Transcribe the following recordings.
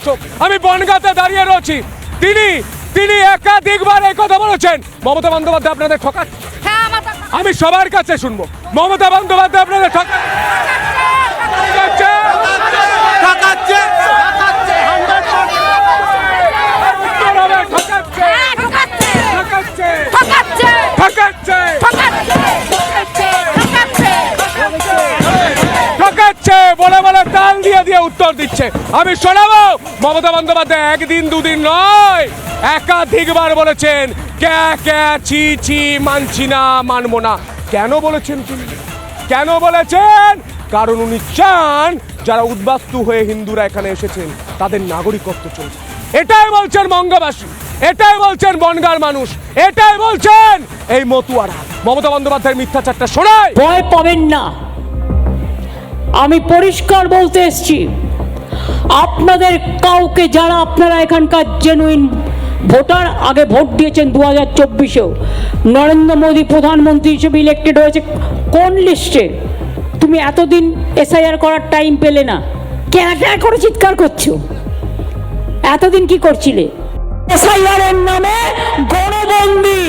ভালোবাসো। আমি বনগাঁতে দাঁড়িয়ে রয়েছি, তিনি একাধিকবার এই কথা বলেছেন মমতা বন্দ্যোপাধ্যায় আপনাদের ঠকাচ্ছে। আমি সবার কাছে শুনবো, মমতা বন্দ্যোপাধ্যায় আপনাদের ঠকাচ্ছে। বলে বলে তাল দিয়ে দিয়ে উত্তর দিচ্ছে। আমি শোনাবো, মমতা বন্দ্যোপাধ্যায় একদিন দুদিন নয়, একাধিকবার বলেছেন ছি ছি, মানছি না, মানবো না। কেন বলেছেন তিনি? কেন বলেছেন? কারণ উনি চান যারা উদ্বাস্তু হয়ে হিন্দুরা এখানে এসেছেন তাদের নাগরিকত্ব চলবে। এটাই বলছেন বঙ্গবাসী, এটাই বলছেন বনগাঁর মানুষ, এটাই বলছেন এই মতুয়ারা। মমতা বন্দ্যোপাধ্যায়ের মিথ্যাচারটা শোনায়। ভয় পাবেন না, আমি পরিষ্কার বলতে এসছি, আপনাদের কাউকে, যারা আপনারা এখানকার জেনুইন ভোটার, আগে ভোট দিয়েছেন 2024-এও, নরেন্দ্র মোদী প্রধানমন্ত্রী হিসেবে ইলেক্টেড হয়েছে কোন লিস্টে? তুমি এতদিন এসআইআর করার টাইম পেলে না, ক্যাঁ করে চিৎকার করছো? এতদিন কি করছিলে? এসআইআর এর নামে গণবন্দি,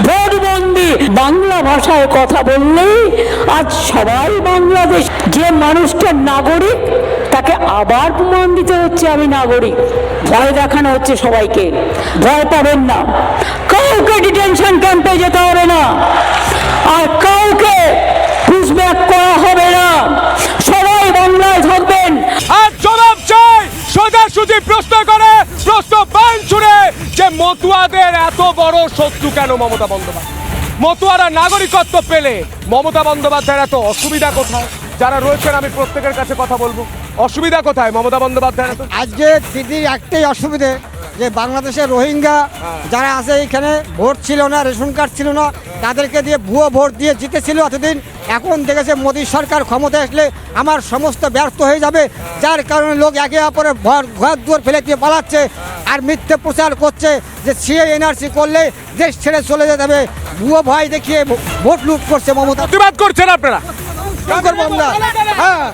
ভোটবন্দি। বাংলা ভাষায় কথা বললেই আজ সবাই বাংলাদেশ, যে মানুষটা নাগরিক তাকে আবার প্রমাণ দিতে হচ্ছে আমি নাগরিক। ভয় দেখানো হচ্ছে সবাইকে। ভয় পাবেন না, কাউকে ডিটেনশন ক্যাম্পে যেতে হবে না, আর কাউকে পুশব্যাক করা হবে না। সবাই বাংলায় থাকবেন। আর জবাব চাই, সোজাসুজি প্রশ্ন করে, প্রশ্ন বান ছুড়ে, যে মতুয়াদের এত বড় শত্রু কেন মমতা বন্দ্যোপাধ্যায়? মতুয়ারা নাগরিকত্ব পেলে মমতা বন্দ্যোপাধ্যায়ের এত অসুবিধা কোথায়? যারা রয়েছেন আমি প্রত্যেকের কাছে কথা বলবো, অসুবিধা কোথায় মমতা বন্দ্যোপাধ্যায়ের? আজকে দিদির একটাই অসুবিধে, যে বাংলাদেশের রোহিঙ্গা যারা আছে এখানে ভোট ছিল না, রেশন কার্ড ছিল না, তাদেরকে দিয়ে ভুয়ো ভোট দিয়ে জিতেছিল এতদিন। এখন দেখেছে মোদী সরকার ক্ষমতা আসলে আমার সমস্ত ব্যর্থ হয়ে যাবে, যার কারণে লোক একে অপরের ঘর দুয়ার ফেলে দিয়ে পালাচ্ছে আর মিথ্যে প্রচার করছে যে সিএ এনআরসি করলে দেশ ছেড়ে চলে যেতে হবে। ভুয়ো ভয় দেখিয়ে ভোট লুট করছে মমতা। প্রতিবাদ করছেন আপনারা? কি করবো আমরা? হ্যাঁ।